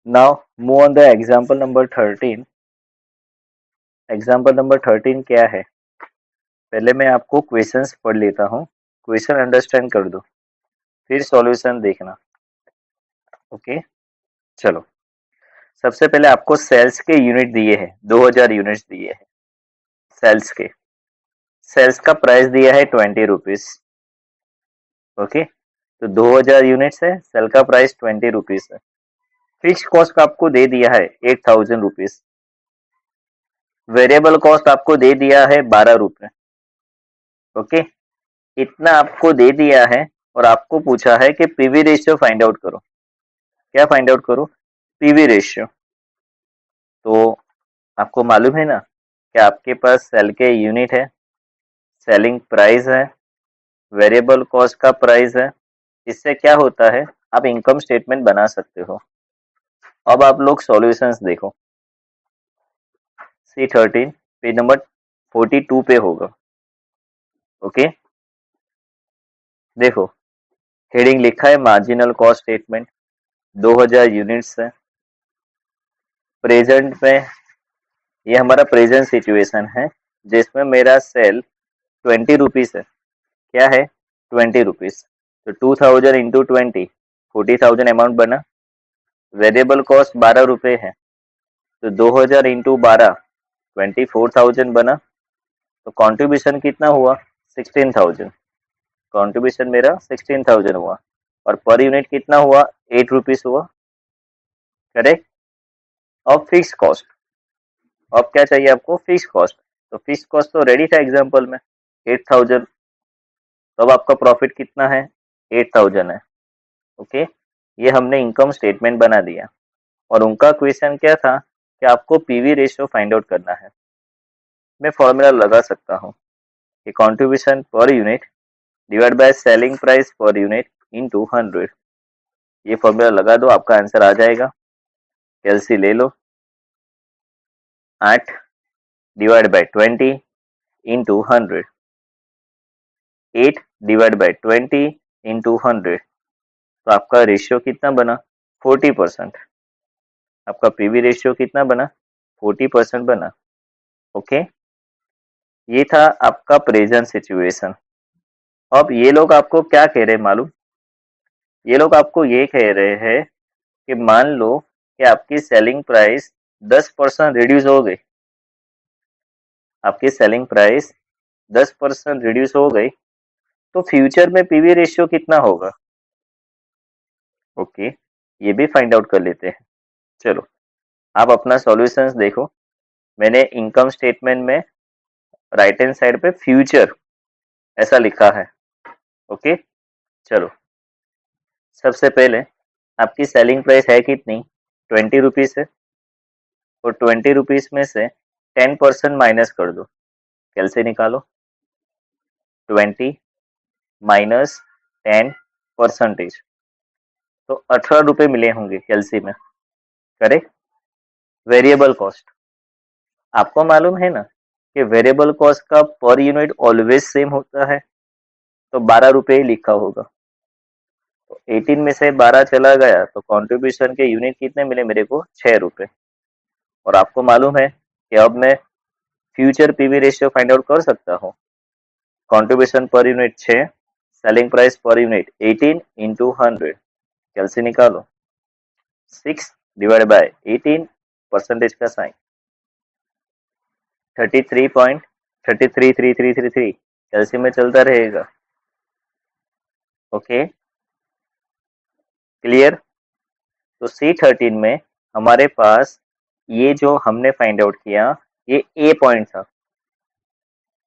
Now move on the example number 13। Example number 13 क्या है? पहले मैं आपको क्वेश्चंस पढ़ लेता हूँ, क्वेश्चन अंडरस्टैंड कर दो, फिर सॉल्यूशन देखना। ओके, चलो। सबसे पहले आपको सेल्स के यूनिट दिए हैं, 2000 यूनिट्स दिए हैं सेल्स के। सेल्स का प्राइस दिया है 20 रुपीज। ओके, तो 2000 यूनिट्स है, सेल का प्राइस 20 रुपीज है। फिक्स कॉस्ट आपको दे दिया है 8000 रुपीज। वेरिएबल कॉस्ट आपको दे दिया है 12 रुपए। ओके, इतना आपको दे दिया है और आपको पूछा है कि पीवी रेशियो फाइंड आउट करो। क्या फाइंड आउट करो? PV ratio. तो आपको मालूम है ना कि आपके पास सेल के यूनिट है, सेलिंग प्राइस है, वेरिएबल कॉस्ट का प्राइस है। इससे क्या होता है, आप इनकम स्टेटमेंट बना सकते हो। अब आप लोग सॉल्यूशंस देखो। C13 पेज नंबर 42 पे होगा। ओके, देखो, हेडिंग लिखा है मार्जिनल कॉस्ट स्टेटमेंट, 2000 यूनिट्स है। प्रेजेंट में ये हमारा प्रेजेंट सिचुएशन है जिसमें मेरा सेल 20 रुपीज है। क्या है? 20 रुपीज। तो 2000 इंटू 20, 40,000 अमाउंट बना। वेरिएबल कॉस्ट 12 रुपए है, तो 2000 इंटू 12, 24,000 बना। तो कंट्रीब्यूशन कितना हुआ? 16,000। कंट्रीब्यूशन मेरा 16,000 हुआ और पर यूनिट कितना हुआ? 8 रुपीज हुआ। करेक्ट। अब फिक्स कॉस्ट, अब क्या चाहिए आपको? Fix cost. तो फिक्स कॉस्ट तो रेडी था एग्जाम्पल में, 8000। तो अब आपका प्रॉफिट कितना है? 8000 है। ओके, ये हमने इनकम स्टेटमेंट बना दिया और उनका क्वेश्चन क्या था कि आपको पीवी रेशियो फाइंड आउट करना है। मैं फॉर्मूला लगा सकता हूँ कि contribution per unit divide by selling price per unit into 100। ये फॉर्मूला लगा दो, आपका आंसर आ जाएगा। कैलसी ले लो, 8 divide by 20 into 100, 8 divide by 20 into 100। तो आपका रेशियो कितना बना? 40%। आपका पीवी रेशियो कितना बना? 40% बना। ओके, ये था आपका प्रेजेंट सिचुएशन। अब ये लोग आपको क्या कह रहे हैं मालूम? ये लोग आपको ये कह रहे हैं कि मान लो कि आपकी सेलिंग प्राइस 10% रिड्यूस हो गई। आपकी सेलिंग प्राइस 10% रिड्यूस हो गई, तो फ्यूचर में पीवी रेशियो कितना होगा? ओके, ये भी फाइंड आउट कर लेते हैं। चलो, आप अपना सॉल्यूशंस देखो। मैंने इनकम स्टेटमेंट में राइट हैंड साइड पे फ्यूचर ऐसा लिखा है। ओके, चलो। सबसे पहले आपकी सेलिंग प्राइस है कितनी? 20 रुपीज है, और 20 रुपीज में से 10% माइनस कर दो। कैलसी निकालो, 20 माइनस 10%, तो 18 रुपए मिले होंगे कैलसी में। करेक्ट। वेरिएबल कॉस्ट, आपको मालूम है ना कि वेरिएबल कॉस्ट का पर यूनिट ऑलवेज सेम होता है, तो 12 रुपए ही लिखा होगा। तो 18 में से 12 चला गया तो कंट्रीब्यूशन के यूनिट कितने मिले मेरे को? 6 रुपए। और आपको मालूम है कि अब मैं future PV ratio find out कर सकता हूँ। Contribution per unit 6, selling price per unit 18 into 100। कैलसी निकालो, 6 डिवाइड बाय 18, परसेंटेज का साइन, 33.333333। कैलसी में चलता रहेगा। Okay, clear. तो C13 में हमारे पास ये जो हमने फाइंड आउट किया, ये ए पॉइंट था।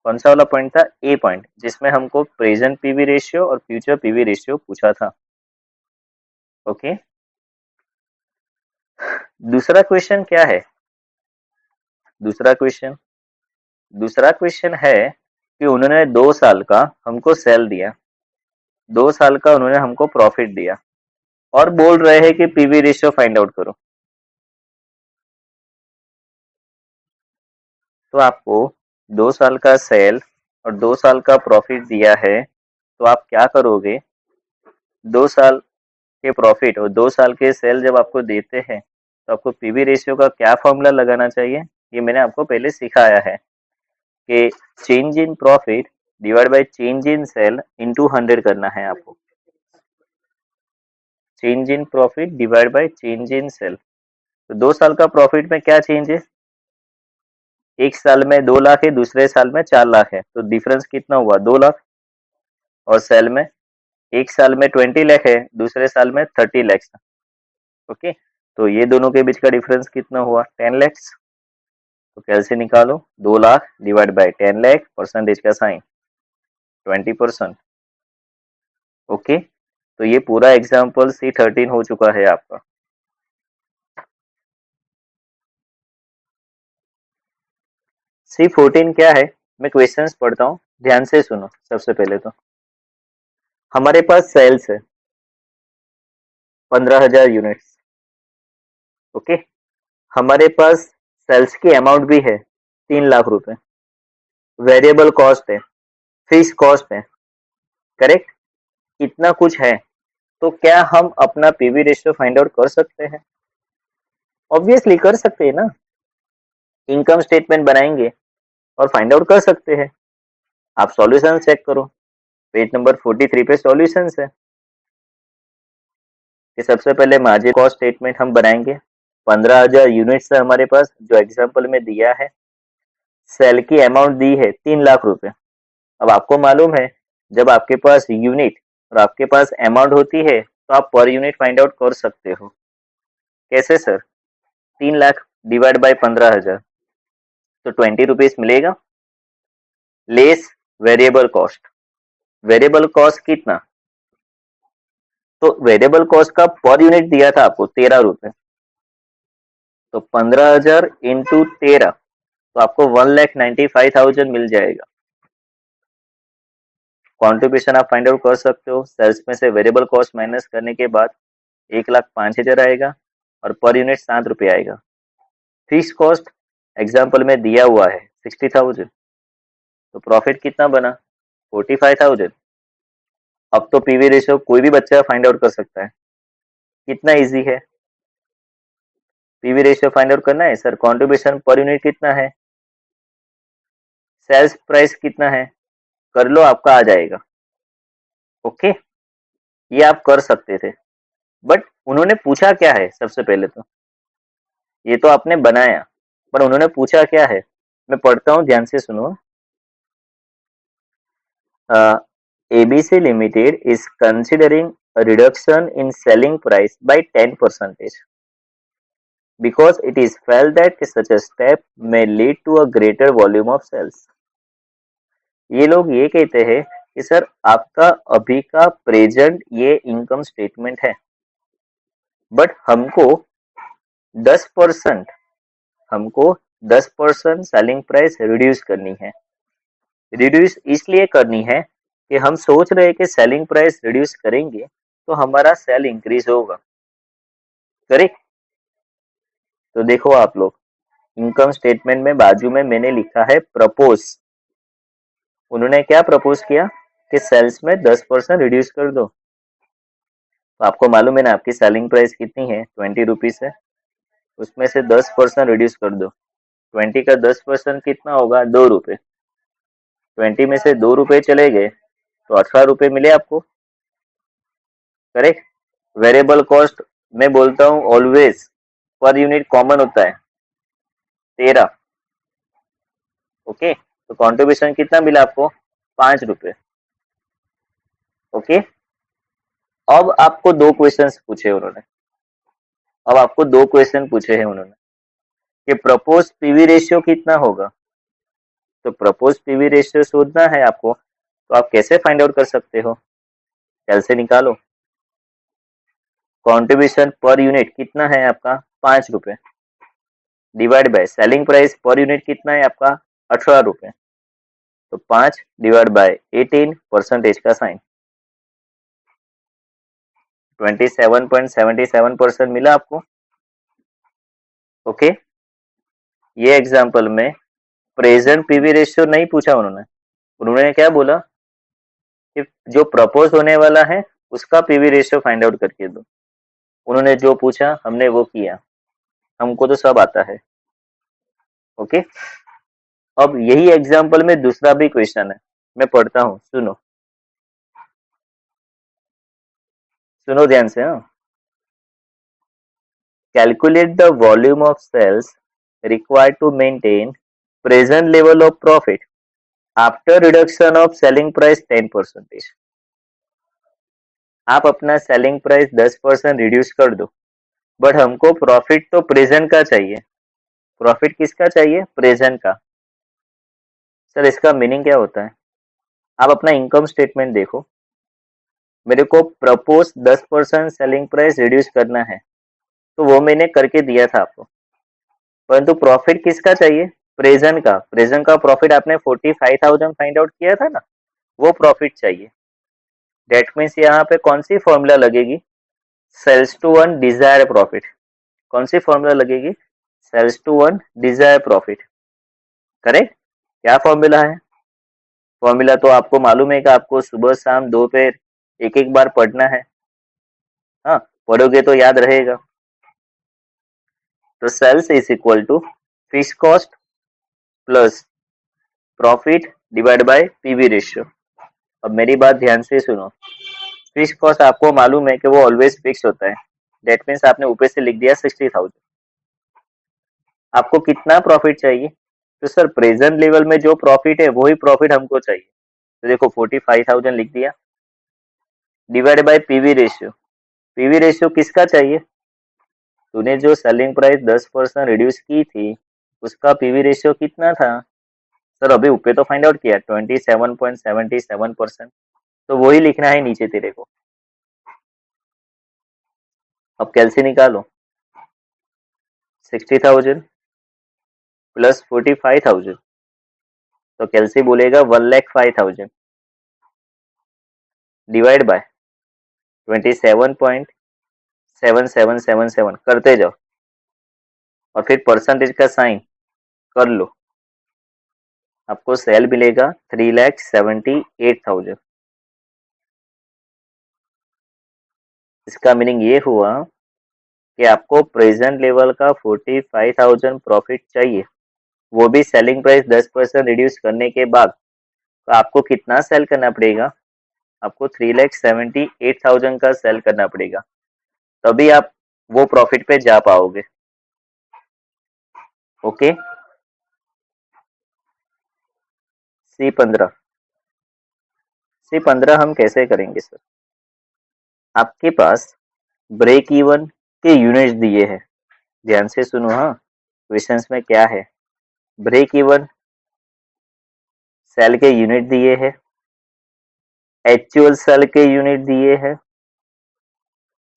कौन सा वाला पॉइंट था? ए पॉइंट, जिसमें हमको प्रेजेंट पीवी रेशियो और फ्यूचर पीवी रेशियो पूछा था। ओके, दूसरा क्वेश्चन क्या है? दूसरा क्वेश्चन है कि उन्होंने 2 साल का हमको सेल दिया, 2 साल का उन्होंने हमको प्रॉफिट दिया और बोल रहे हैं कि पीवी रेशियो फाइंड आउट करो। तो आपको 2 साल का सेल और 2 साल का प्रॉफिट दिया है, तो आप क्या करोगे? 2 साल के प्रॉफिट और 2 साल के सेल जब आपको देते हैं तो आपको पीवी रेशियो का क्या फॉर्मूला लगाना चाहिए, ये मैंने आपको पहले सिखाया है कि change in profit divide by change in sale into 100 करना है आपको। Change in profit divide by change in sale. तो 2 साल का प्रॉफिट में क्या चेंज है, एक साल में 2 लाख है, दूसरे साल में 4 लाख है, तो डिफरेंस कितना हुआ 2 लाख। और सेल में एक साल में 20 लाख है, दूसरे साल में 30 लाख। ओके, तो ये दोनों के बीच का डिफरेंस कितना हुआ 10 लाख। तो कैसे निकालो, 2 lakh divide by 10 lakh, percentage का साइन 20%। ओके, तो ये पूरा एग्जाम्पल C13 हो चुका है आपका। C14 क्या है, मैं क्वेश्चंस पढ़ता हूँ, ध्यान से सुनो। सबसे पहले तो हमारे पास सेल्स है 15,000 यूनिट्स। ओके, हमारे पास सेल्स की अमाउंट भी है 3 लाख रुपए, वेरिएबल कॉस्ट है, फिक्स कॉस्ट है, करेक्ट, इतना कुछ है। तो क्या हम अपना पीवी रेशियो फाइंड आउट कर सकते हैं? ऑब्वियसली कर सकते हैं ना, इनकम स्टेटमेंट बनाएंगे और फाइंड आउट कर सकते हैं। आप सॉल्यूशन चेक करो, पेज नंबर 43 पे सॉल्यूशन है कि सबसे पहले मार्जिन कॉस्ट स्टेटमेंट हम बनाएंगे। 15,000 यूनिट्स है हमारे पास, जो एग्जांपल में दिया है। सेल की अमाउंट दी है 3 लाख रुपए। अब आपको मालूम है, जब आपके पास यूनिट और आपके पास अमाउंट होती है तो आप पर यूनिट फाइंड आउट कर सकते हो। कैसे सर? 3 लाख डिवाइड बाय 15,000, तो 20 रुपीज मिलेगा, less variable cost. Variable cost कितना? तो वेरिएबल कॉस्ट का पर यूनिट दिया था आपको 13 रुपए, तो 15,000 इंटू 13, तो आपको 1,95,000 मिल जाएगा। कॉन्ट्रीब्यूशन आप फाइंड आउट कर सकते हो, सेल्स में से वेरिएबल कॉस्ट माइनस करने के बाद 1,05,000 आएगा और पर यूनिट 7 रुपये आएगा। फिक्स कॉस्ट एग्जाम्पल में दिया हुआ है 60,000, तो प्रॉफिट कितना बना 45,000। अब तो पीवी रेशियो कोई भी बच्चा फाइंड आउट कर सकता है, कितना इजी है। पीवी रेशियो फाइंड आउट करना है सर, कंट्रीब्यूशन पर यूनिट कितना है, सेल्स प्राइस कितना है, कर लो, आपका आ जाएगा। ओके, ये आप कर सकते थे, बट उन्होंने पूछा क्या है सबसे पहले तो, ये तो आपने बनाया, पर उन्होंने पूछा क्या है, मैं पढ़ता हूँ, ध्यान से सुनो। ABC Limited is considering a reduction in selling price by 10% because it is felt that such a step may lead to a greater volume of sales। ये लोग ये कहते हैं कि सर आपका अभी का प्रेजेंट ये इनकम स्टेटमेंट है, बट हमको 10% सेलिंग प्राइस रिड्यूस करनी है। रिड्यूस इसलिए करनी है कि हम सोच रहे हैं कि सेलिंग प्राइस रिड्यूस करेंगे तो हमारा सेल इंक्रीज होगा, करेक्ट। तो देखो आप लोग, इनकम स्टेटमेंट में बाजू में मैंने लिखा है प्रपोज। उन्होंने क्या प्रपोज किया कि सेल्स में 10% रिड्यूस कर दो। तो आपको मालूम है ना, आपकी सेलिंग प्राइस कितनी है 20 रुपीज है, उसमें से 10% रिड्यूस कर दो। 20 का 10% कितना होगा 2 रुपए। 20 में से 2 रुपए चले गए तो 18 रुपए मिले आपको, करेक्ट। वेरिएबल कॉस्ट मैं बोलता हूँ ऑलवेज पर यूनिट कॉमन होता है 13। ओके, तो कंट्रीब्यूशन कितना मिला आपको 5 रुपए। ओके, अब आपको दो क्वेश्चंस पूछे उन्होंने, अब आपको दो क्वेश्चन पूछे हैं उन्होंने कि प्रपोज पीवी रेशियो कितना होगा। तो प्रपोज पीवी रेशियो शोधना है आपको, तो आप कैसे फाइंड आउट कर सकते हो, कैसे निकालो। कंट्रीब्यूशन पर यूनिट कितना है आपका 5 रुपए, divide by selling price per unit कितना है आपका 18 रुपए, तो 5 डिवाइड बाय 18, परसेंटेज का साइन 27.77% मिला आपको। ओके, ये एग्जांपल में प्रेजेंट पीवी रेशियो नहीं पूछा उन्होंने, उन्होंने क्या बोला कि जो प्रपोज होने वाला है उसका पीवी रेशियो फाइंड आउट करके दो। उन्होंने जो पूछा हमने वो किया। हमको तो सब आता है। ओके, अब यही एग्जाम्पल में दूसरा भी क्वेश्चन है, मैं पढ़ता हूँ, सुनो सुनो ध्यान से। हाँ, calculate the volume of sales required to maintain present level of profit after reduction of selling price 10%। आप अपना सेलिंग प्राइस 10% रिड्यूस कर दो, बट हमको प्रॉफिट तो प्रेजेंट का चाहिए। प्रॉफिट किसका चाहिए? प्रेजेंट का। सर इसका मीनिंग क्या होता है? आप अपना इनकम स्टेटमेंट देखो, मेरे को प्रपोज 10% सेलिंग प्राइस रिड्यूस करना है, तो वो मैंने करके दिया था आपको, परंतु प्रॉफिट किसका चाहिए? प्रेजेंट का। प्रेजेंट का प्रॉफिट आपने 45,000 फाइंड आउट किया था ना, वो प्रॉफिट चाहिए। डेट मीन्स यहाँ पे कौन सी फॉर्मूला लगेगी? Sales to one desire profit. कौन सी फॉर्मूला लगेगी? Sales to one desire profit. Correct? क्या फॉर्मूला है? फॉर्मूला तो आपको मालूम है कि आपको सुबह शाम दोपहर एक एक बार पढ़ना है। हाँ, पढ़ोगे तो याद रहेगा। तो sales is equal to fix cost plus profit divide by PV ratio. अब मेरी बात ध्यान से सुनो। फिक्स कॉस्ट आपको मालूम है कि वो ऑलवेज फिक्स होता है। डेट मीन्स आपने ऊपर से लिख दिया 60,000। आपको कितना प्रॉफिट चाहिए? तो सर प्रेजेंट लेवल में जो प्रॉफिट है वही प्रॉफिट हमको चाहिए। तो देखो 45,000 लिख दिया, divide by PV ratio. PV ratio किसका चाहिए? तूने जो सेलिंग प्राइस 10% रिड्यूस की थी, उसका पीवी रेशियो कितना था? सर अभी ऊपर तो फाइंड आउट किया 27.77%। तो वही लिखना है नीचे तेरे को। अब कैलसी निकालो। 60,000 प्लस 45,000, तो कैलसी बोलेगा 1,05,000 डिवाइड बाय 27.7777 करते जाओ और फिर परसेंटेज का साइन कर लो। आपको सेल मिलेगा 3,78,000। इसका मीनिंग ये हुआ कि आपको प्रेजेंट लेवल का 45,000 प्रॉफिट चाहिए, वो भी सेलिंग प्राइस 10% रिड्यूस करने के बाद। तो आपको कितना सेल करना पड़ेगा? आपको 3,78,000 का सेल करना पड़ेगा, तभी आप वो प्रॉफिट पे जा पाओगे। Okay, C15। C15 हम कैसे करेंगे सर? आपके पास ब्रेक इवन के यूनिट्स दिए हैं, ध्यान से सुनो। हाँ, क्वेश्चंस में क्या है? ब्रेक इवन सेल के यूनिट दिए हैं, एक्चुअल सेल के यूनिट दिए हैं,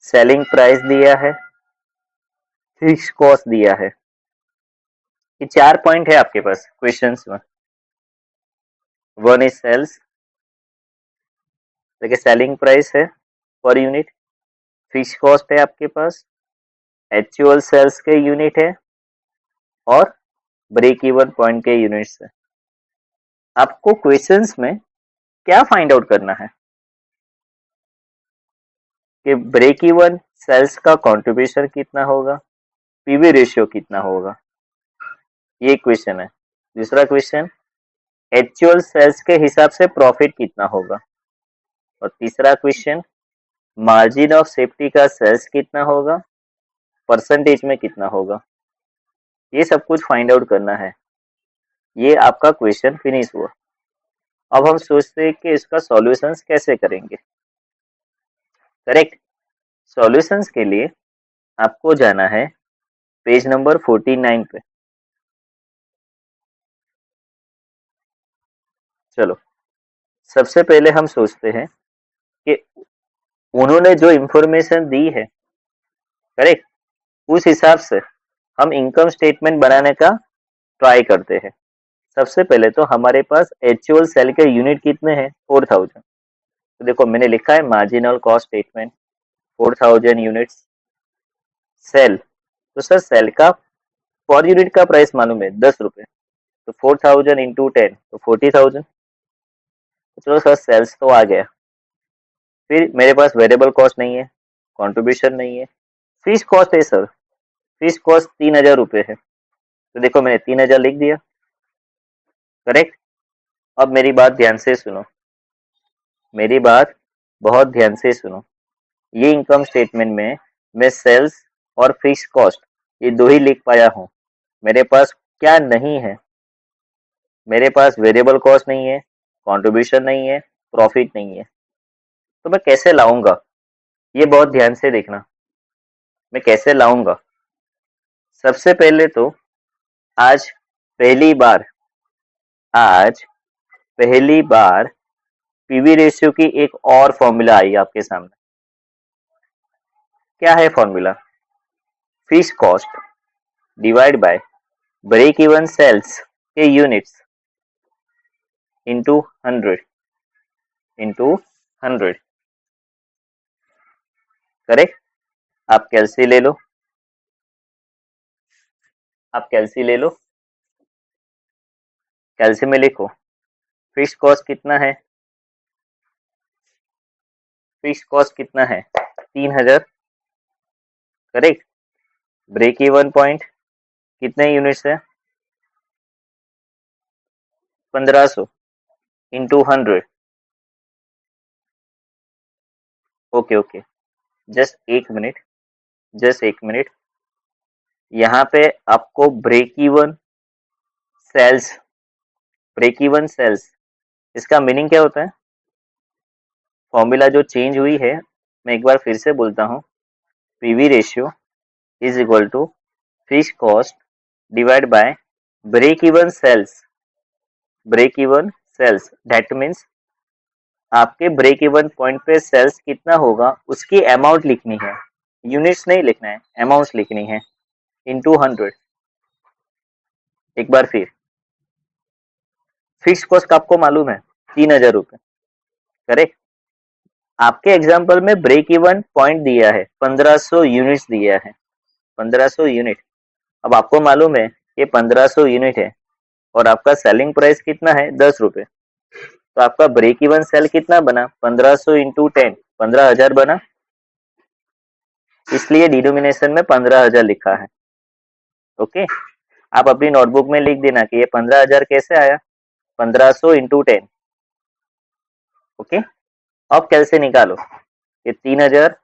सेलिंग प्राइस दिया है, फिक्स कॉस्ट दिया है। ये 4 पॉइंट है आपके पास क्वेश्चंस में। वन इज सेल्स, देखिए सेलिंग प्राइस है पर यूनिट, फिक्स कॉस्ट है आपके पास, एक्चुअल सेल्स के यूनिट है और ब्रेक इवन पॉइंट के यूनिट्स है। आपको क्वेश्चंस में क्या फाइंड आउट करना है कि ब्रेक इवन सेल्स का कंट्रीब्यूशन कितना होगा, पीवी रेशियो कितना होगा, ये क्वेश्चन है। दूसरा क्वेश्चन, एक्चुअल सेल्स के हिसाब से प्रॉफिट कितना होगा। और तीसरा क्वेश्चन, मार्जिन ऑफ सेफ्टी का सेल्स कितना होगा, परसेंटेज में कितना होगा। ये सब कुछ फाइंड आउट करना है। ये आपका क्वेश्चन फिनिश हुआ। अब हम सोचते हैं कि इसका सॉल्यूशंस कैसे करेंगे। करेक्ट? सॉल्यूशंस के लिए आपको जाना है पेज नंबर 49 पे। चलो, सबसे पहले हम सोचते हैं कि उन्होंने जो इंफॉर्मेशन दी है, करेक्ट, उस हिसाब से हम इनकम स्टेटमेंट बनाने का ट्राई करते हैं। सबसे पहले तो हमारे पास एक्चुअल सेल के यूनिट कितने हैं? 4,000। तो देखो मैंने लिखा है marginal cost statement 4,000 units sale. तो सर सेल का पर यूनिट का प्राइस मालूम है 10 रुपए, तो 4,000 इंटू 10 तो 40,000। तो चलो सर सेल्स तो आ गया। फिर मेरे पास वेरिएबल कॉस्ट नहीं है, कंट्रीब्यूशन नहीं है, फिक्स कॉस्ट है सर फिक्स कॉस्ट 3000 रुपये है, तो देखो मैंने 3000 लिख दिया, करेक्ट। अब मेरी बात ध्यान से सुनो, मेरी बात बहुत ध्यान से सुनो। ये इनकम स्टेटमेंट में मैं सेल्स और फिक्स कॉस्ट ये दो ही लिख पाया हूँ। मेरे पास क्या नहीं है, मेरे पास वेरिएबल कॉस्ट नहीं है, कंट्रीब्यूशन नहीं है, प्रॉफिट नहीं है। तो मैं कैसे लाऊंगा, ये बहुत ध्यान से देखना, मैं कैसे लाऊंगा। सबसे पहले तो आज पहली बार आज पहली बार पीवी रेशियो की एक और फॉर्मूला आई आपके सामने। क्या है formula? Fix cost divide by break even sales के यूनिट्स इंटू 100 करेक्ट। आप कैलसी ले लो, आप कैलसी ले लो, कैलसी में लिखो फिक्स कॉस्ट कितना है, फिक्स कॉस्ट कितना है 3000, करेक्ट। ब्रेक इवन पॉइंट कितने यूनिट्स है 1500 इंटू 100। ओके ओके, जस्ट एक मिनट, जस्ट एक मिनट। यहाँ पे आपको break even sales, break even sales इसका मीनिंग क्या होता है? फॉर्मूला जो चेंज हुई है, मैं एक बार फिर से बोलता हूँ, PV ratio is equal to fix cost divide by break even sales, break even sales that means आपके ब्रेक इवन पॉइंट पे सेल्स कितना होगा उसकी अमाउंट लिखनी है, यूनिट्स नहीं लिखना है, अमाउंट लिखनी है इनटू 100। एक बार फिर, फिक्स कॉस्ट आपको मालूम है 3000 रुपये, करेक्ट। आपके एग्जाम्पल में ब्रेक इवन पॉइंट दिया है 1500 यूनिट्स दिया है, 1500 यूनिट। अब आपको मालूम है ये 1500 यूनिट है और आपका सेलिंग प्राइस कितना है 10 रुपए, तो आपका ब्रेक इवन सेल कितना बना 1500 इंटू 10, 15,000 बना। इसलिए डिनोमिनेशन में 15,000 लिखा है। ओके, आप अपनी नोटबुक में लिख देना कि ये 15,000 कैसे आया, 1500 इंटू 10। ओके, अब कैसे निकालो, ये 3000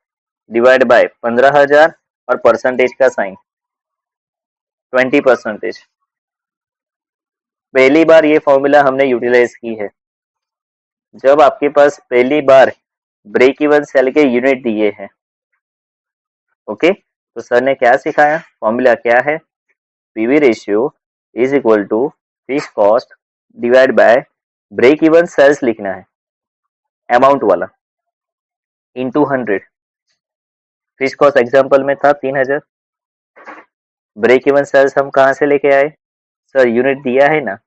डिवाइड बाय 15,000 और परसेंटेज का साइन 20%। पहली बार ये फॉर्मूला हमने यूटिलाइज की है जब आपके पास पहली बार ब्रेक इवन सेल के यूनिट दिए हैं। ओके, तो सर ने क्या सिखाया, फॉर्मूला क्या है, PV ratio is equal to fix cost divide by break even sales लिखना है अमाउंट वाला इनटू 100। फिक्स कॉस्ट एग्जांपल में था 3000, ब्रेक इवन सेल्स हम कहाँ से लेके आए, सर यूनिट दिया है ना,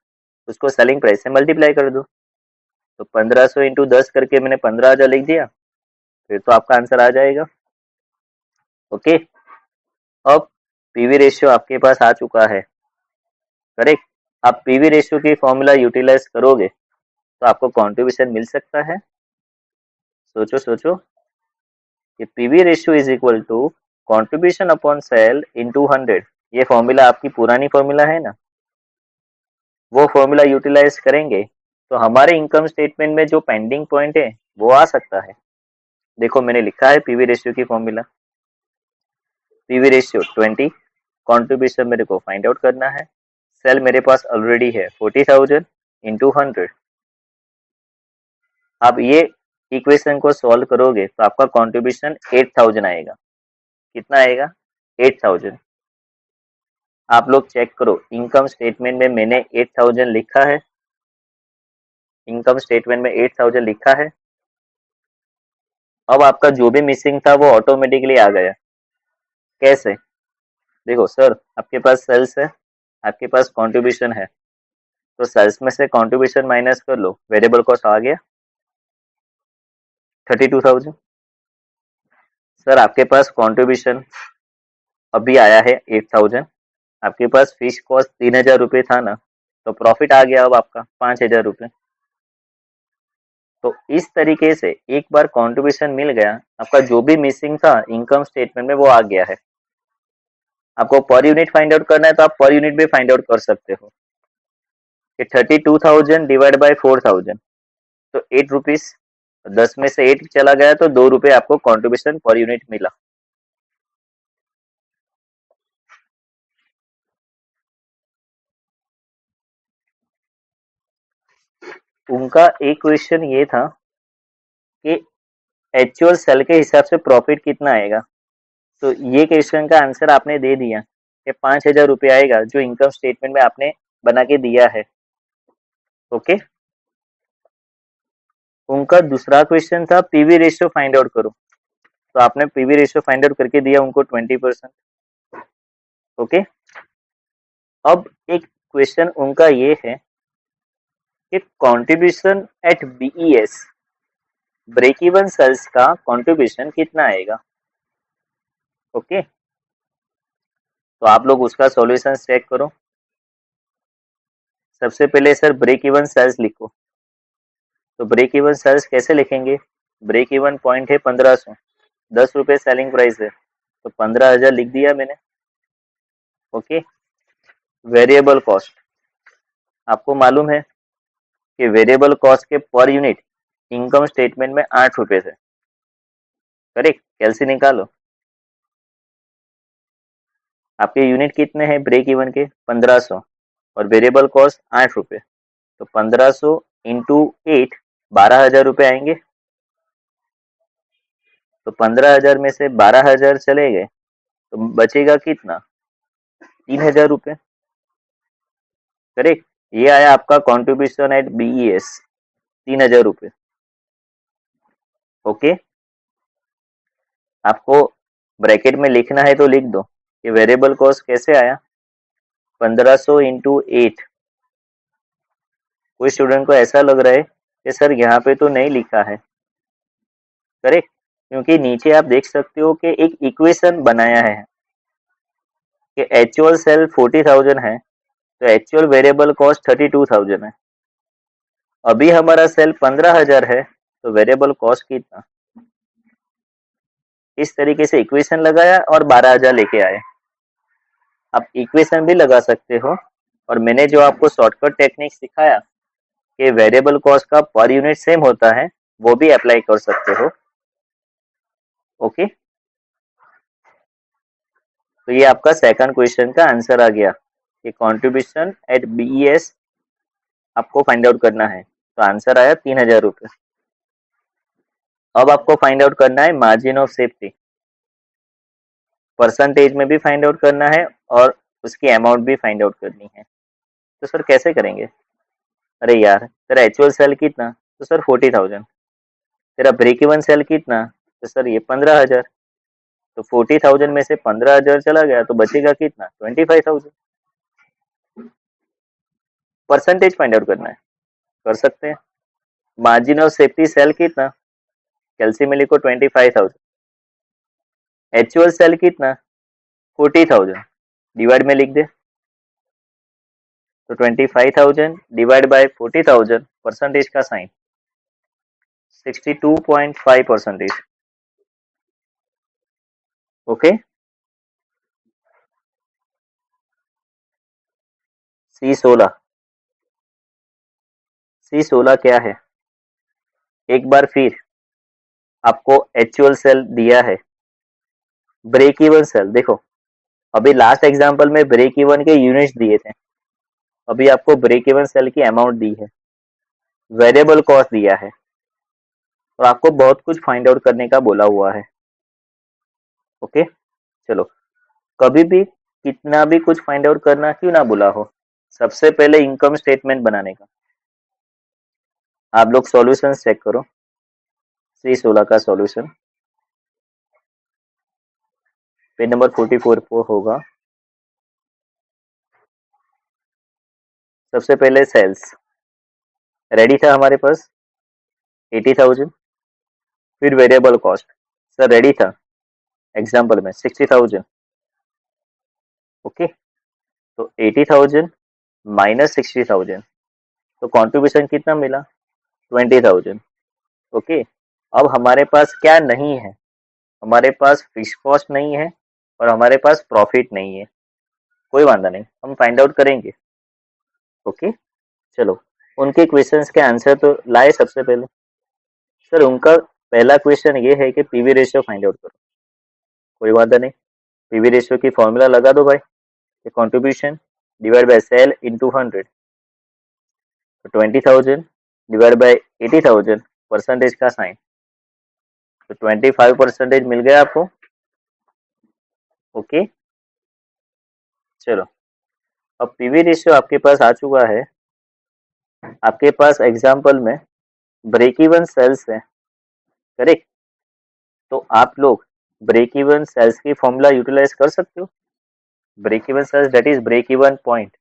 उसको सेलिंग प्राइस से मल्टीप्लाई कर दो, तो 1500 इंटू 10 करके मैंने 15,000 लिख दिया, फिर तो आपका आंसर आ जाएगा। ओके, अब पीवी रेशियो आपके पास आ चुका है, करेक्ट। आप पीवी रेशियो की फॉर्मूला यूटिलाइज करोगे तो आपको कंट्रीब्यूशन मिल सकता है। सोचो सोचो, कि PV ratio is equal to contribution upon sale into 100, ये फॉर्मूला आपकी पुरानी फॉर्मूला है ना, वो फॉर्मूला यूटिलाइज करेंगे तो हमारे इनकम स्टेटमेंट में जो पेंडिंग पॉइंट है वो आ सकता है। देखो मैंने लिखा है पीवी रेशियो की फॉर्मूला, पीवी रेशियो 20, कंट्रीब्यूशन मेरे को फाइंड आउट करना है, सेल मेरे पास ऑलरेडी है 40,000 इंटू 100। आप ये इक्वेशन को सॉल्व करोगे तो आपका कंट्रीब्यूशन 8000 आएगा। कितना आएगा 8000। आप लोग चेक करो, इनकम स्टेटमेंट में मैंने 8000 लिखा है, इनकम स्टेटमेंट में 8000 लिखा है। अब आपका जो भी मिसिंग था वो ऑटोमेटिकली आ गया। कैसे? देखो सर, आपके पास सेल्स है, आपके पास कंट्रीब्यूशन है, तो सेल्स में से कंट्रीब्यूशन माइनस कर लो, वेरिएबल कॉस्ट आ गया 32,000। सर आपके पास कंट्रीब्यूशन अभी आया है 8000, आपके पास फिक्स कॉस्ट 3000 रुपये था ना, तो प्रॉफिट आ गया अब आपका 5000 रुपये। तो इस तरीके से एक बार कंट्रीब्यूशन मिल गया, आपका जो भी मिसिंग था इनकम स्टेटमेंट में वो आ गया है। आपको पर यूनिट फाइंड आउट करना है तो आप पर यूनिट भी फाइंड आउट कर सकते हो कि 32,000 डिवाइड बाय 4,000 तो 8 रुपीज, 10 में से 8 चला गया तो 2 रुपए आपको कॉन्ट्रीब्यूशन पर यूनिट मिला। उनका एक क्वेश्चन ये था कि एक्चुअल सेल के हिसाब से प्रॉफिट कितना आएगा, तो ये क्वेश्चन का आंसर आपने दे दिया कि 5,000 रुपये आएगा जो इनकम स्टेटमेंट में आपने बना के दिया है। ओके, उनका दूसरा क्वेश्चन था पीवी रेशियो फाइंड आउट करो, तो आपने पीवी रेशियो फाइंड आउट करके दिया उनको 20%। ओके, अब एक क्वेश्चन उनका ये है कि contribution at BES break even sales का कंट्रीब्यूशन कितना आएगा। ओके, तो आप लोग उसका सॉल्यूशन चेक करो। सबसे पहले सर ब्रेक इवन सेल्स लिखो, तो ब्रेक इवन सेल्स कैसे लिखेंगे, ब्रेक इवन पॉइंट है 1500, 10 रुपए सेलिंग प्राइस है तो 15,000 लिख दिया मैंने। ओके, वेरिएबल कॉस्ट आपको मालूम है कि वेरिएबल कॉस्ट के पर यूनिट इनकम स्टेटमेंट में 8 रुपए थे, करेक्ट, कैलसी निकालो। आपके यूनिट कितने हैं ब्रेक इवन के 1500 और वेरिएबल कॉस्ट 8 रुपए, तो 1500 इंटू 8 12,000 रुपये आएंगे, तो 15,000 में से 12,000 चले गए तो बचेगा कितना, 3,000 रुपये, करेक्ट। ये आया आपका कॉन्ट्रीब्यूशन एट बीईएस 3,000 रुपये। ओके, आपको ब्रैकेट में लिखना है तो लिख दो कि वेरिएबल कॉस्ट कैसे आया 1500 इंटू 8। कोई स्टूडेंट को ऐसा लग रहा है कि सर यहाँ पे तो नहीं लिखा है, करेक्ट, क्योंकि नीचे आप देख सकते हो कि एक इक्वेशन बनाया है कि एक्चुअल सेल 40,000 है तो एक्चुअल वेरिएबल कॉस्ट 32,000 है। अभी हमारा सेल 15,000 है तो वेरिएबल कॉस्ट कितना, इस तरीके से इक्वेशन लगाया और 12,000 लेके आए। आप इक्वेशन भी लगा सकते हो और मैंने जो आपको शॉर्टकट टेक्निक सिखाया कि वेरिएबल कॉस्ट का पर यूनिट सेम होता है वो भी अप्लाई कर सकते हो। ओके, तो ये आपका सेकंड क्वेश्चन का आंसर आ गया कि कंट्रीब्यूशन एट बीईएस आपको फाइंड आउट करना है, तो आंसर आया 3,000 रुपये। अब आपको फाइंड आउट करना है मार्जिन ऑफ सेफ्टी, परसेंटेज में भी फाइंड आउट करना है और उसकी अमाउंट भी फाइंड आउट करनी है। तो सर कैसे करेंगे, अरे यार तेरा एक्चुअल सेल कितना, तो सर 40,000, तेरा ब्रेक इवन सेल कितना, तो सर ये 15,000, तो 40,000 में से 15,000 चला गया तो बचेगा कितना 25,000। परसेंटेज फाइंड आउट करना है, कर सकते हैं। मार्जिन ऑफ सेफ्टी सेल कितना, कैलसी में लिखो 25,000, एक्चुअल सेल कितना 40,000, डिवाइड में लिख दे, तो 25,000 डिवाइड बाय 40,000 परसेंटेज का साइन 62.5%। ओके, C16, C16 क्या है, एक बार फिर आपको एक्चुअल सेल दिया है, ब्रेक इवन सेल देखो, अभी लास्ट एग्जांपल में ब्रेक इवन के यूनिट्स दिए थे, अभी आपको ब्रेक इवन सेल की अमाउंट दी है, वेरिएबल कॉस्ट दिया है, और आपको बहुत कुछ फाइंड आउट करने का बोला हुआ है। ओके, चलो, कभी भी कितना भी कुछ फाइंड आउट करना क्यों ना बोला हो, सबसे पहले इनकम स्टेटमेंट बनाने का। आप लोग सॉल्यूशन चेक करो, C16 का सॉल्यूशन पेज नंबर 44 पर होगा। सबसे पहले सेल्स रेडी था हमारे पास 80,000, फिर वेरिएबल कॉस्ट सर रेडी था एग्जाम्पल में 60,000। ओके, तो 80,000 माइनस 60,000 तो कॉन्ट्रीब्यूशन कितना मिला 20,000। ओके, अब हमारे पास क्या नहीं है, हमारे पास फिक्स कॉस्ट नहीं है, और हमारे पास प्रॉफिट नहीं है, कोई वादा नहीं, हम फाइंड आउट करेंगे। ओके, चलो उनके क्वेश्चंस के आंसर तो लाए। सबसे पहले सर उनका पहला क्वेश्चन ये है कि पीवी रेशियो फाइंड आउट करो। कोई वादा नहीं, पीवी रेशियो की फॉर्मूला लगा दो भाई, contribution divide by sale into 100, तो 20,000 डिवाइड बाय 80,000 परसेंटेज का साइन, तो 25% मिल गया आपको। ओके, चलो अब पीवी रेशियो आपके पास आ चुका है। आपके पास एग्जांपल में ब्रेक इवन सेल्स है, करेक्ट? तो आप लोग ब्रेक इवन सेल्स की फॉर्मूला यूटिलाइज कर सकते हो। Break even sales that is break even point.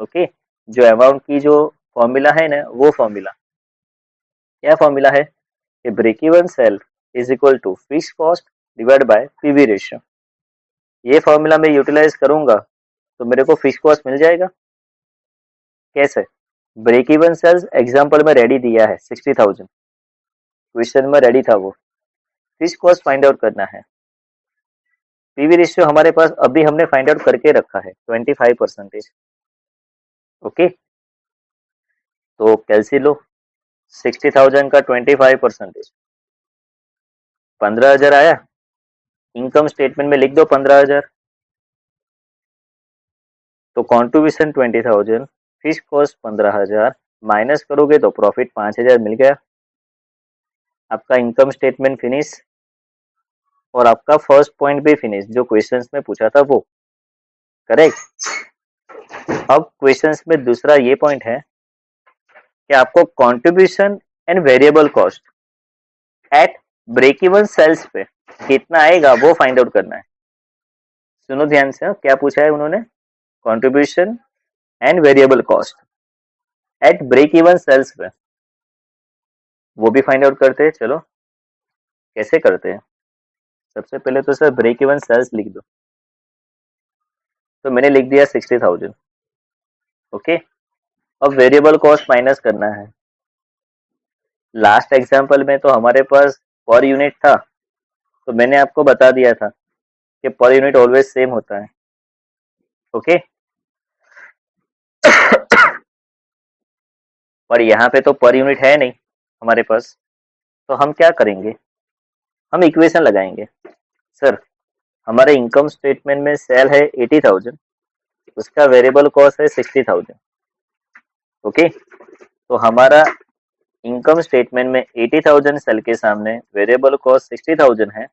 Okay, जो अमाउंट की जो फॉर्मूला है ना, वो फॉर्मूला क्या फॉर्मूला है कि break even sale is equal to fix cost divide by PV ratio. ये फॉर्मूला मैं यूटिलाइज करूंगा तो मेरे को फिक्स कॉस्ट मिल जाएगा। कैसे? ब्रेक इवन सेल्स एग्जांपल में रेडी दिया है 60,000, क्वेश्चन में रेडी था वो। फिक्स कॉस्ट फाइंड आउट करना है। पीवी रेशियो हमारे पास अभी हमने फाइंड आउट करके रखा है 25%। ओके, तो कैलसी लो, 60,000 का 25% 15,000 आया। इनकम स्टेटमेंट में लिख दो 15,000। तो कॉन्ट्रीब्यूशन 20,000, फिक्स कॉस्ट 15,000, माइनस करोगे तो प्रॉफिट 5,000 मिल गया। आपका इनकम स्टेटमेंट फिनिश और आपका फर्स्ट पॉइंट भी फिनिश, जो क्वेश्चंस में पूछा था वो करेक्ट। अब क्वेश्चंस में दूसरा ये पॉइंट है कि आपको contribution and variable cost at break even sales पे कितना आएगा वो फाइंड आउट करना है। सुनो ध्यान से, क्या पूछा है उन्होंने? Contribution and variable cost at break even sales पे, वो भी फाइंड आउट करते हैं। चलो कैसे करते हैं? सबसे पहले तो सर ब्रेक इवन सेल्स लिख दो, तो मैंने लिख दिया 60,000। ओके, अब वेरिएबल कॉस्ट माइनस करना है। लास्ट एग्जांपल में तो हमारे पास पर यूनिट था, तो मैंने आपको बता दिया था कि पर यूनिट ऑलवेज सेम होता है। ओके, पर यहाँ पे तो पर यूनिट है नहीं हमारे पास, तो हम क्या करेंगे? हम इक्वेशन लगाएंगे। सर हमारे इनकम स्टेटमेंट में सेल है 80,000, उसका वेरिएबल कॉस्ट है 60,000। ओके, तो हमारा इनकम स्टेटमेंट में 80,000 सेल के सामने वेरिएबल कॉस्ट 60,000 है,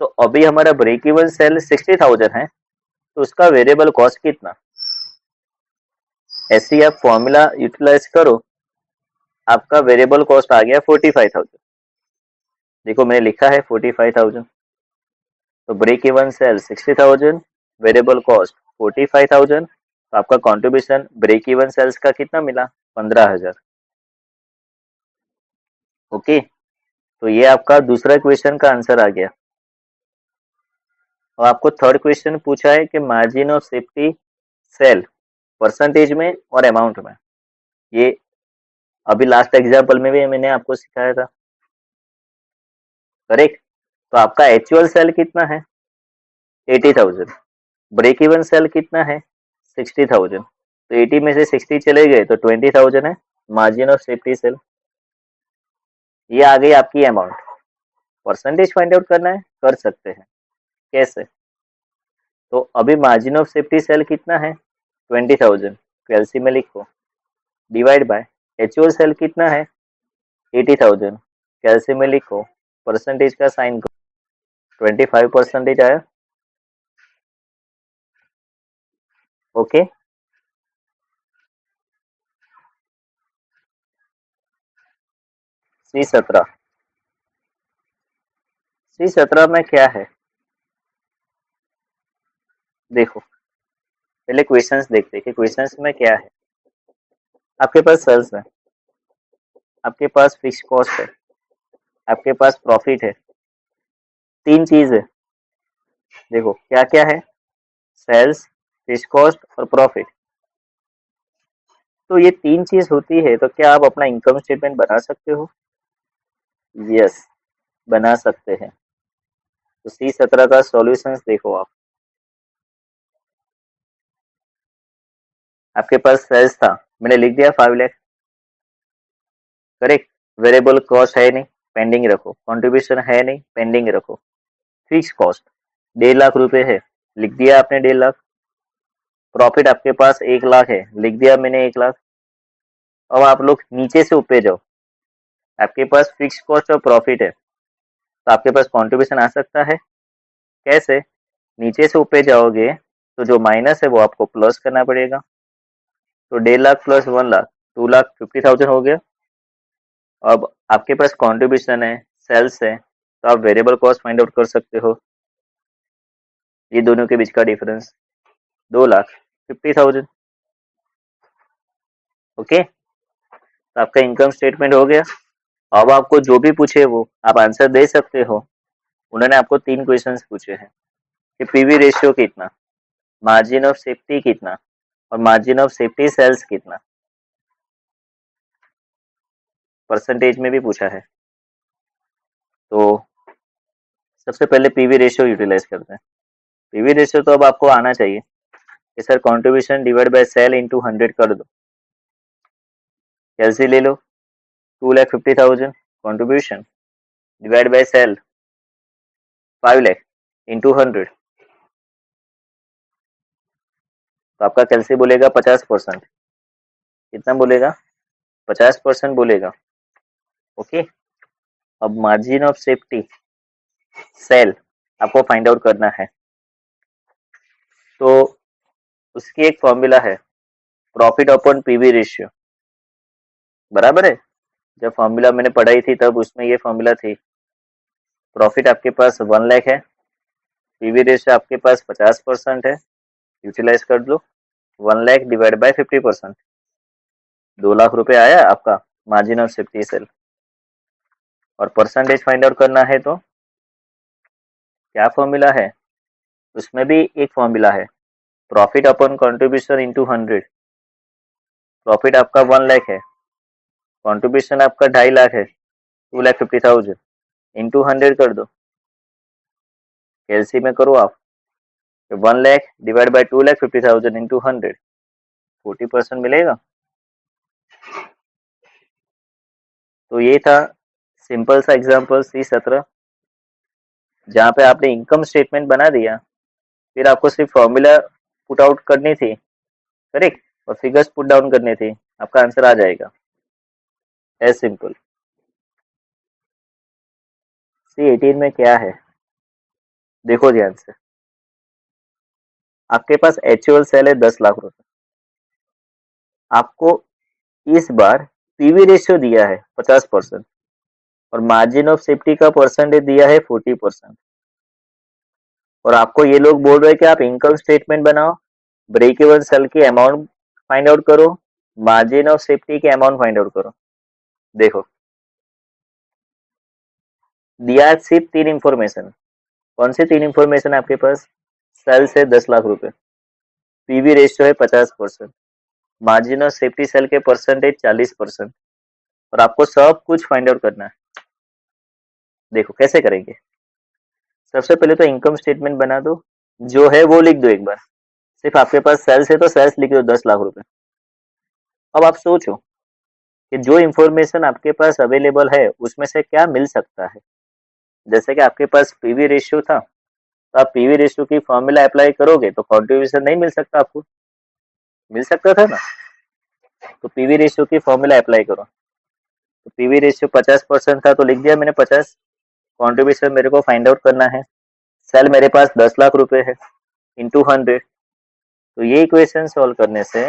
तो अभी हमारा ब्रेक इवन सेल 60,000 है, तो उसका वेरिएबल कॉस्ट कितना? ऐसे ही आप फॉर्मूला यूटिलाइज करो, आपका वेरिएबल कॉस्ट आ गया 45,000। देखो मैंने लिखा है 45,000, तो break even sale 60,000, variable cost 45,000, तो आपका कंट्रीब्यूशन ब्रेक इवन सेल्स का कितना मिला? 15,000। ओके, तो ये आपका दूसरा क्वेश्चन का आंसर आ गया। और आपको थर्ड क्वेश्चन पूछा है कि margin of safety sale percentage में और अमाउंट में। ये अभी लास्ट एग्जांपल में भी मैंने आपको सिखाया था, करेक्ट? तो आपका एक्चुअल सेल कितना है? 80,000। ब्रेक इवन सेल कितना है? 60,000। तो 80 में से 60 चले गए तो 20,000 है मार्जिन ऑफ सेफ्टी सेल। ये आ गई आपकी अमाउंट। परसेंटेज फाइंड आउट करना है, कर सकते हैं। कैसे? तो अभी मार्जिन ऑफ सेफ्टी सेल कितना है? 20,000, कैलसी में लिखो, डिवाइड बाय एक्चुअल सेल कितना है? 80,000, कैलसी में लिखो, परसेंटेज का साइन करो, 25% आया। Okay, C17। C17 में क्या है देखो, पहले क्वेश्चंस देखते हैं कि क्वेश्चंस में क्या है। आपके पास सेल्स है, आपके पास फिक्स कॉस्ट है, आपके पास प्रॉफिट है, तीन चीज है। देखो क्या क्या है? सेल्स, फिक्स कॉस्ट और प्रॉफिट। तो ये तीन चीज होती है, तो क्या आप अपना इनकम स्टेटमेंट बना सकते हो? यस, बना सकते हैं। तो C17 का सॉल्यूशंस देखो आप। आपके पास सेल्स था, मैंने लिख दिया 5 लाख, करेक्ट। वेरिएबल कॉस्ट है नहीं, पेंडिंग रखो। कंट्रीब्यूशन है नहीं, पेंडिंग रखो। फिक्स कॉस्ट 1.5 लाख रुपए है, लिख दिया आपने 1.5 लाख। प्रॉफिट आपके पास 1 लाख है, लिख दिया मैंने 1 लाख। अब आप लोग नीचे से ऊपर जाओ, आपके पास फिक्स कॉस्ट और प्रॉफिट है, तो आपके पास कंट्रीब्यूशन आ सकता है। कैसे? नीचे से ऊपर जाओगे तो जो माइनस है वो आपको प्लस करना पड़ेगा। तो 1.5 लाख प्लस 1 लाख 2,50,000 हो गया। अब आपके पास कंट्रीब्यूशन है, सेल्स है, तो आप वेरिएबल कॉस्ट फाइंड आउट कर सकते हो। ये दोनों के बीच का डिफरेंस 2,50,000। ओके, तो आपका इनकम स्टेटमेंट हो गया। अब आपको जो भी पूछे वो आप आंसर दे सकते हो। उन्होंने आपको 3 क्वेश्चंस पूछे हैं कि पीवी रेशियो कितना, मार्जिन ऑफ सेफ्टी कितना और मार्जिन ऑफ सेफ्टी सेल्स कितना। परसेंटेज में भी पूछा है। तो सबसे पहले पीवी रेशियो यूटिलाइज करते हैं। पीवी रेशियो तो अब आपको आना चाहिए कि sir contribution divide by sale into 100 कर दो। कैलसी ले लो, 2,50,000 contribution divide by sale 5 lakh into 100, तो आपका कैलसी बोलेगा 50%। कितना बोलेगा? 50% बोलेगा। ओके, अब मार्जिन ऑफ सेफ्टी सेल आपको फाइंड आउट करना है। तो उसकी एक फॉर्मूला है, प्रॉफिट अपॉन पीवी रेशियो, बराबर है। जब फॉर्मूला मैंने पढ़ाई थी तब उसमें ये फॉर्मूला थी। प्रॉफिट आपके पास 1 लाख है, पीवी रेशियो आपके पास 50% है, यूटिलाइज कर दो। 1 लाख डिवाइड बाय 50%, 2 लाख रुपए आया आपका मार्जिन ऑफ सेफ्टी सेल। और परसेंटेज फाइंड आउट करना है तो क्या फॉर्मूला है? उसमें भी एक फॉर्मूला है, profit upon contribution into 100। Profit आपका 1 लाख है, कंट्रीब्यूशन आपका 2.5 लाख है, 2,50,000 इनटू 100 कर दो। एलसी में करो आप, 1 लाख डिवाइड बाय 2,50,000 इंटू 100, 40% मिलेगा। तो ये था सिंपल सा एग्जांपल C17, जहाँ पे आपने इनकम स्टेटमेंट बना दिया, फिर आपको सिर्फ फॉर्मूला पुट आउट करनी थी, करेक्ट, और फिगर्स पुट डाउन करने थे, आपका आंसर आ जाएगा। As simple. C18 में क्या है देखो ध्यान से। आपके पास एक्चुअल सेल है 10 लाख रुपए, आपको इस बार पीवी रेशियो दिया है 50% और मार्जिन ऑफ सेफ्टी का परसेंटेज दिया है 40%। और आपको ये लोग बोल रहे हैं कि आप इनकम स्टेटमेंट बनाओ, ब्रेक इवन सेल की अमाउंट फाइंड आउट करो, मार्जिन ऑफ सेफ्टी की अमाउंट फाइंड आउट करो। देखो दिया सिर्फ 3 इंफॉर्मेशन। कौन सी 3 इंफॉर्मेशन आपके पास? सेल से 10 लाख रुपए, पीवी रेशियो है 50%, मार्जिन ऑफ सेफ्टी सेल के परसेंटेज 40%, और आपको सब कुछ फाइंड आउट करना है। देखो कैसे करेंगे। सबसे पहले तो इनकम स्टेटमेंट बना दो, जो है वो लिख दो एक बार। सिर्फ आपके पास सेल्स है तो सेल्स लिख दो 10 लाख रुपए। अब आप सोचो कि जो इंफॉर्मेशन आपके पास अवेलेबल है उसमें से क्या मिल सकता है। जैसे कि आपके पास पीवी रेशियो था, तो आप पीवी रेशियो की फॉर्मूला अप्लाई करोगे तो कंट्रीब्यूशन नहीं मिल सकता, आपको मिल सकता था ना। तो पीवी रेशियो की फॉर्मूला अप्लाई करो। तो पीवी रेशियो 50% था तो लिख दिया मैंने 50। कंट्रीब्यूशन मेरे को फाइंड आउट करना है, सेल मेरे पास 10 लाख रुपए है इंटू 100। तो ये इक्वेशन सॉल्व करने से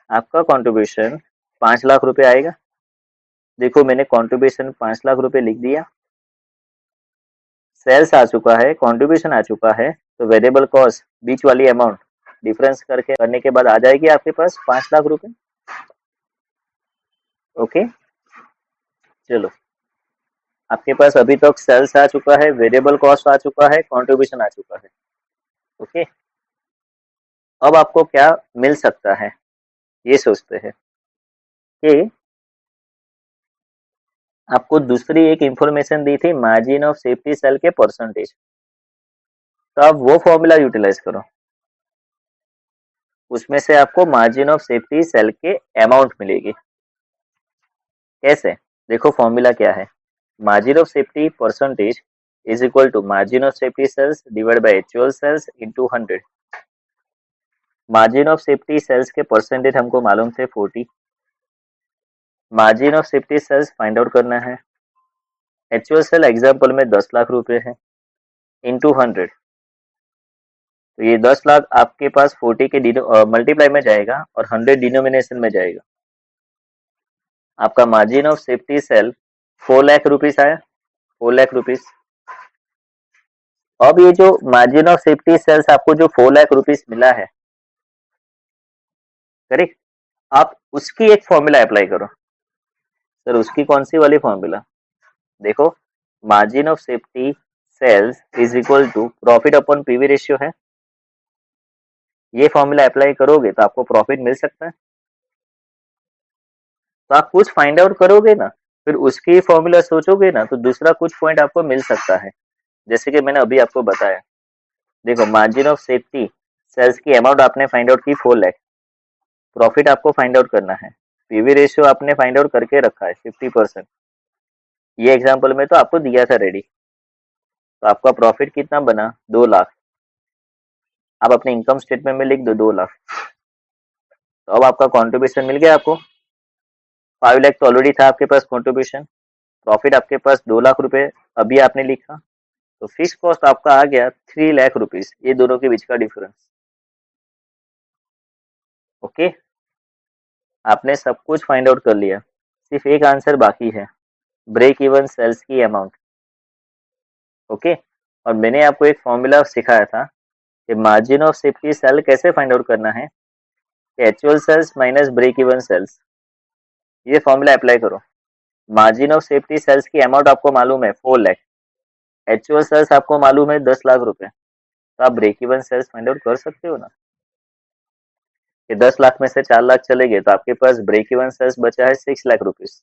आपका कंट्रीब्यूशन 5 लाख रुपए आएगा। देखो मैंने कंट्रीब्यूशन 5 लाख रुपए लिख दिया, सेल्स आ चुका है, कंट्रीब्यूशन आ चुका है, तो वेरिएबल कॉस्ट बीच वाली अमाउंट डिफरेंस करके करने के बाद आ जाएगी आपके पास 5 लाख रुपए। ओके, चलो आपके पास अभी तक सेल्स आ चुका है, वेरिएबल कॉस्ट आ चुका है, कंट्रीब्यूशन आ चुका है। ओके, अब आपको क्या मिल सकता है ये सोचते हैं कि आपको दूसरी एक इंफॉर्मेशन दी थी मार्जिन ऑफ सेफ्टी सेल के परसेंटेज। तो आप वो फॉर्मूला यूटिलाइज करो। उसमें से आपको मार्जिन ऑफ सेफ्टी सेल के अमाउंट मिलेगी। कैसे? देखो फॉर्मूला क्या है, margin of safety percentage is equal to margin of safety sales divide by actual sales into 100। Margin of safety sales के परसेंटेज हमको मालूम थे 40। Margin of safety sales find out करना है। एक्चुअल सेल एग्जाम्पल में 10 लाख रुपए है इनटू 100, तो ये 10 लाख आपके पास 40 के मल्टीप्लाई में जाएगा और 100 डिनोमिनेशन में जाएगा। आपका margin of safety sale 4 lakh rupees आया, 4 लाख रुपीस। अब ये जो मार्जिन ऑफ सेफ्टी सेल्स आपको जो 4 लाख रुपीस मिला है, करेक्ट, आप उसकी एक फॉर्मूला अप्लाई करो। सर उसकी कौन सी वाली फॉर्मूला? देखो margin of safety sales is equal to profit upon PV ratio है। ये फॉर्मूला अप्लाई करोगे तो आपको प्रॉफिट मिल सकता है। तो आप कुछ फाइंड आउट करोगे ना, फिर उसकी फॉर्मूला सोचोगे ना, तो दूसरा कुछ पॉइंट आपको मिल सकता है। जैसे कि मैंने अभी आपको बताया, देखो मार्जिन ऑफ सेफ्टी सेल्स की अमाउंट आपने फाइंड आउट की 4 लाख, प्रॉफिट आपको फाइंड आउट करना है, पीवी रेशियो आपने फाइंड आउट करके रखा है 50%। ये एग्जाम्पल में तो आपको दिया था रेडी। तो आपका प्रॉफिट कितना बना? 2 लाख। आप अपने इनकम स्टेटमेंट में लिख दो 2 लाख। तो अब आपका कॉन्ट्रीब्यूशन मिल गया आपको। 5 लाख तो ऑलरेडी था आपके पास कॉन्ट्रीब्यूशन, प्रॉफिट आपके पास 2 लाख रुपए अभी आपने लिखा, तो फिक्स कॉस्ट आपका आ गया 3 लाख रुपीस, ये दोनों के बीच का डिफरेंस। ओके, आपने सब कुछ फाइंड आउट कर लिया, सिर्फ एक आंसर बाकी है, ब्रेक इवन सेल्स की अमाउंट। ओके, और मैंने आपको एक फॉर्मूला सिखाया था कि मार्जिन ऑफ सेफ्टी सेल कैसे फाइंड आउट करना है, actual sales minus break even sales. ये फॉर्मूला अप्लाई करो। मार्जिन ऑफ सेफ्टी सेल्स की अमाउंट आपको मालूम है 4 लाख, एक्चुअल सेल्स आपको मालूम है 10 लाख रुपए, तो आप break even sales find out कर सकते हो ना, कि 10 लाख में से 4 लाख चले गए तो आपके पास ब्रेक इवन सेल्स बचा है 6 लाख रुपीस।